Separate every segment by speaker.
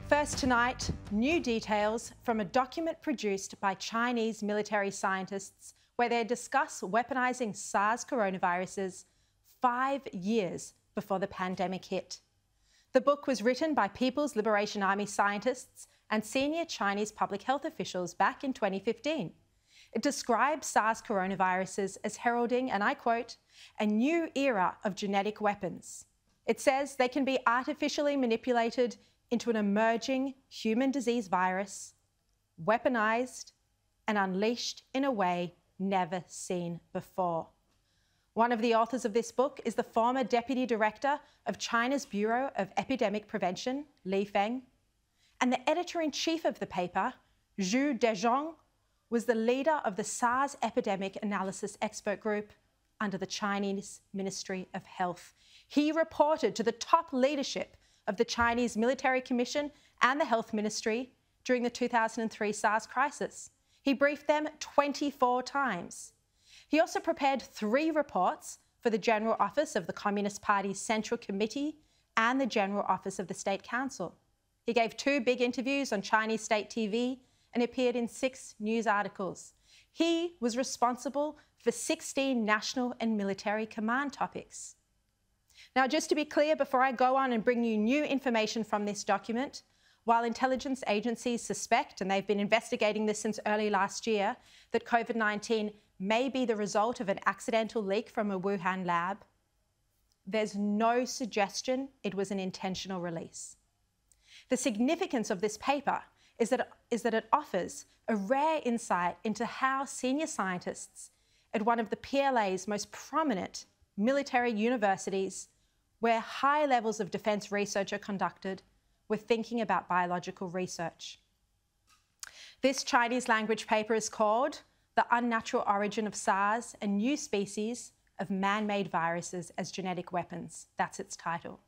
Speaker 1: First tonight, new details from a document produced by Chinese military scientists where they discuss weaponizing SARS coronaviruses 5 years before the pandemic hit. The book was written by People's Liberation Army scientists and senior Chinese public health officials back in 2015. It describes SARS coronaviruses as heralding, and I quote, a new era of genetic weapons. It says they can be artificially manipulated into an emerging human disease virus, weaponized and unleashed in a way never seen before. One of the authors of this book is the former Deputy Director of China's Bureau of Epidemic Prevention, Li Feng, and the editor-in-chief of the paper, Zhu Dezhong, was the leader of the SARS Epidemic Analysis Expert Group under the Chinese Ministry of Health. He reported to the top leadership of the Chinese Military Commission and the Health Ministry during the 2003 SARS crisis. He briefed them 24 times. He also prepared 3 reports for the General Office of the Communist Party's Central Committee and the General Office of the State Council. He gave 2 big interviews on Chinese state TV and appeared in 6 news articles. He was responsible for 16 national and military command topics. Now, just to be clear, before I go on and bring you new information from this document, while intelligence agencies suspect, and they've been investigating this since early last year, that COVID-19 may be the result of an accidental leak from a Wuhan lab, there's no suggestion it was an intentional release. The significance of this paper is that it offers a rare insight into how senior scientists at one of the PLA's most prominent military universities, where high levels of defence research are conducted, were thinking about biological research. This Chinese language paper is called The Unnatural Origin of SARS and New Species of Man-Made Viruses as Genetic Weapons. That's its title.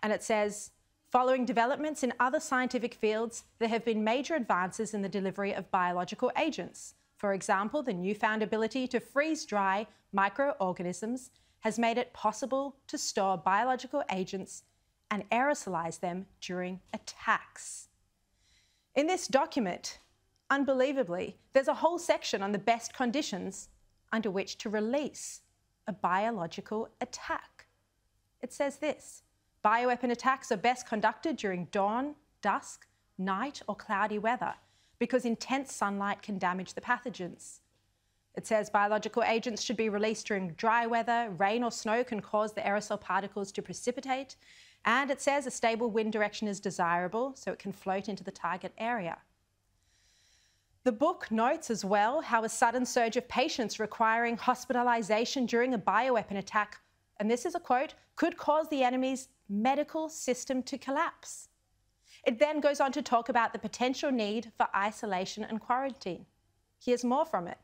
Speaker 1: And it says, following developments in other scientific fields, there have been major advances in the delivery of biological agents. For example, the newfound ability to freeze-dry microorganisms has made it possible to store biological agents and aerosolize them during attacks. In this document, unbelievably, there's a whole section on the best conditions under which to release a biological attack. It says this: bioweapon attacks are best conducted during dawn, dusk, night, or cloudy weather because intense sunlight can damage the pathogens. It says biological agents should be released during dry weather. Rain or snow can cause the aerosol particles to precipitate. And it says a stable wind direction is desirable so it can float into the target area. The book notes as well how a sudden surge of patients requiring hospitalization during a bioweapon attack, and this is a quote, could cause the enemy's medical system to collapse. It then goes on to talk about the potential need for isolation and quarantine. Here's more from it.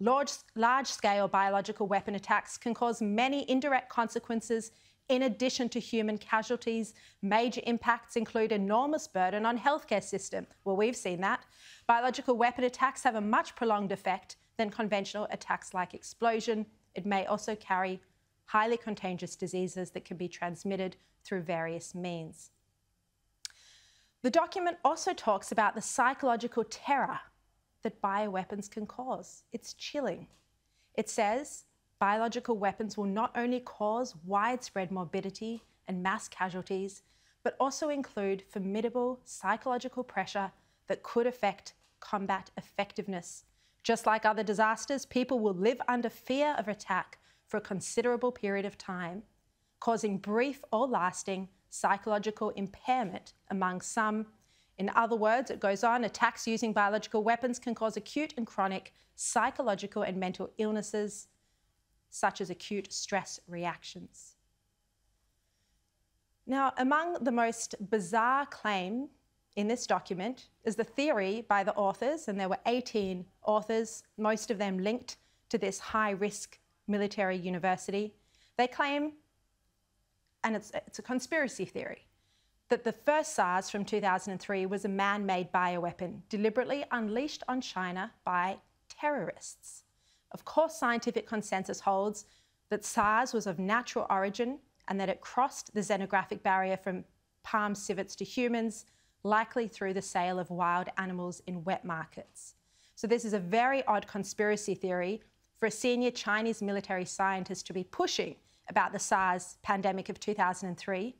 Speaker 1: Large-scale biological weapon attacks can cause many indirect consequences in addition to human casualties. Major impacts include enormous burden on healthcare system. Well, we've seen that. Biological weapon attacks have a much prolonged effect than conventional attacks like explosion. It may also carry highly contagious diseases that can be transmitted through various means. The document also talks about the psychological terror that bioweapons can cause. It's chilling. It says biological weapons will not only cause widespread morbidity and mass casualties, but also include formidable psychological pressure that could affect combat effectiveness. Just like other disasters, people will live under fear of attack for a considerable period of time, causing brief or lasting psychological impairment among some. In other words, it goes on, attacks using biological weapons can cause acute and chronic psychological and mental illnesses, such as acute stress reactions. Now, among the most bizarre claim in this document is the theory by the authors, and there were 18 authors, most of them linked to this high-risk military university. They claim, and it's a conspiracy theory, that the first SARS from 2003 was a man-made bioweapon deliberately unleashed on China by terrorists. Of course, scientific consensus holds that SARS was of natural origin and that it crossed the xenographic barrier from palm civets to humans, likely through the sale of wild animals in wet markets. So this is a very odd conspiracy theory for a senior Chinese military scientist to be pushing about the SARS pandemic of 2003.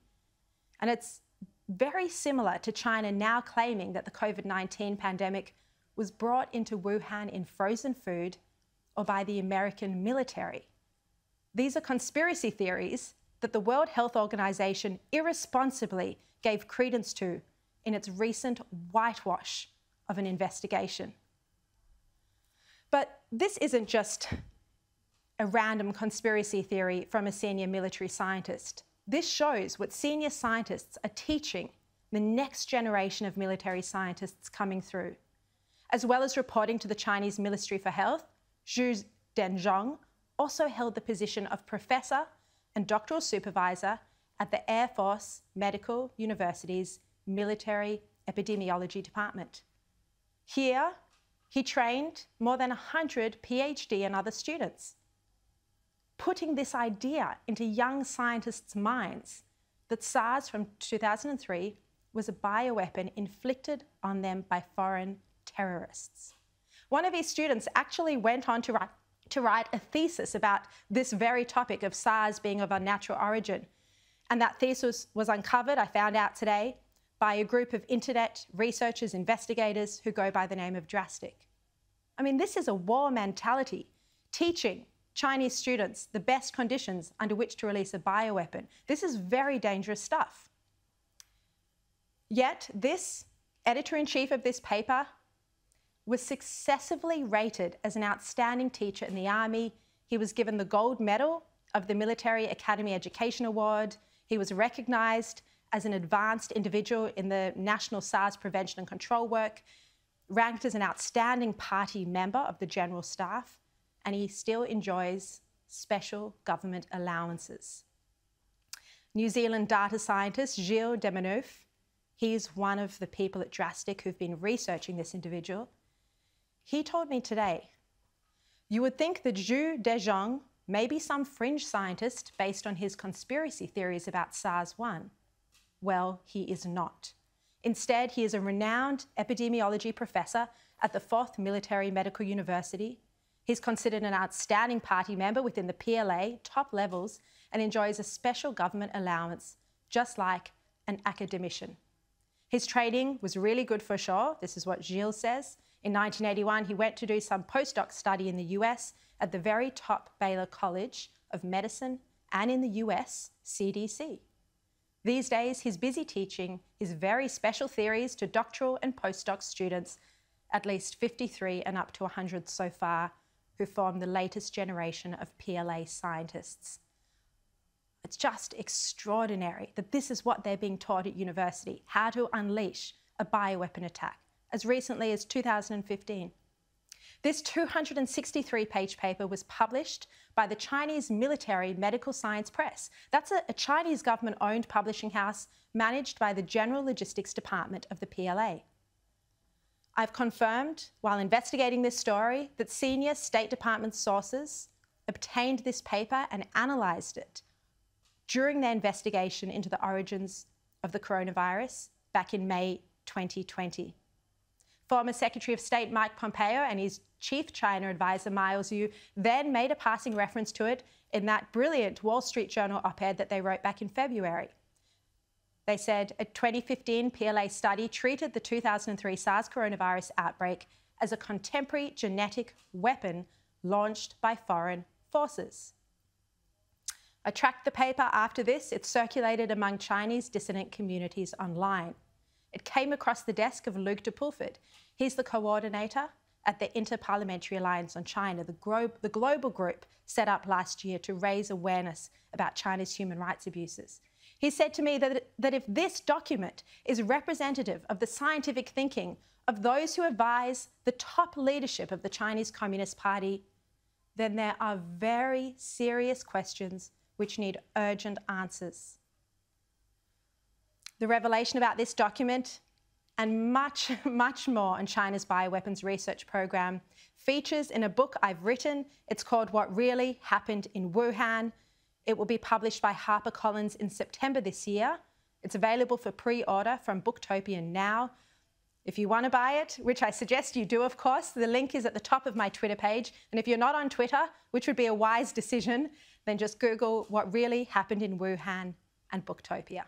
Speaker 1: And it's very similar to China now claiming that the COVID-19 pandemic was brought into Wuhan in frozen food or by the American military. These are conspiracy theories that the World Health Organization irresponsibly gave credence to in its recent whitewash of an investigation. But this isn't just a random conspiracy theory from a senior military scientist. This shows what senior scientists are teaching the next generation of military scientists coming through. As well as reporting to the Chinese Ministry for Health, Zhu Denzhong also held the position of professor and doctoral supervisor at the Air Force Medical University's Military Epidemiology Department. Here, he trained more than 100 PhD and other students, putting this idea into young scientists' minds that SARS from 2003 was a bioweapon inflicted on them by foreign terrorists. One of his students actually went on to write a thesis about this very topic of SARS being of unnatural origin. And that thesis was uncovered, I found out today, by a group of internet researchers, investigators who go by the name of Drastic. I mean, this is a war mentality, teaching Chinese students the best conditions under which to release a bioweapon. This is very dangerous stuff. Yet this editor-in-chief of this paper was successively rated as an outstanding teacher in the army. He was given the gold medal of the Military Academy Education Award. He was recognized as an advanced individual in the national SARS prevention and control work, ranked as an outstanding party member of the General Staff, and he still enjoys special government allowances. New Zealand data scientist Gilles Demoneuf, he's one of the people at Drastic who've been researching this individual. He told me today, you would think that Zhu Dezhong may be some fringe scientist based on his conspiracy theories about SARS-1. Well, he is not. Instead, he is a renowned epidemiology professor at the 4th Military Medical University. He's considered an outstanding party member within the PLA, top levels, and enjoys a special government allowance, just like an academician. His training was really good for sure. This is what Gilles says. In 1981, he went to do some postdoc study in the US at the very top Baylor College of Medicine and in the US CDC. These days, he's busy teaching his very special theories to doctoral and postdoc students, at least 53 and up to 100 so far, who form the latest generation of PLA scientists. It's just extraordinary that this is what they're being taught at university, how to unleash a bioweapon attack, as recently as 2015. This 263-page paper was published by the Chinese Military Medical Science Press. That's a Chinese government-owned publishing house managed by the General Logistics Department of the PLA. I've confirmed, while investigating this story, that senior State Department sources obtained this paper and analysed it during their investigation into the origins of the coronavirus back in May 2020. Former Secretary of State Mike Pompeo and his chief China advisor Miles Yu then made a passing reference to it in that brilliant Wall Street Journal op-ed that they wrote back in February. They said a 2015 PLA study treated the 2003 SARS coronavirus outbreak as a contemporary genetic weapon launched by foreign forces. I tracked the paper after this. It circulated among Chinese dissident communities online. It came across the desk of Luc de Pulford. He's the coordinator at the Inter-Parliamentary Alliance on China, the global group set up last year to raise awareness about China's human rights abuses. He said to me that if this document is representative of the scientific thinking of those who advise the top leadership of the Chinese Communist Party, then there are very serious questions which need urgent answers. The revelation about this document and much, much more on China's bioweapons research program features in a book I've written. It's called What Really Happened in Wuhan. It will be published by HarperCollins in September this year. It's available for pre-order from Booktopia now. If you want to buy it, which I suggest you do, of course, the link is at the top of my Twitter page. And if you're not on Twitter, which would be a wise decision, then just Google what really happened in Wuhan and Booktopia.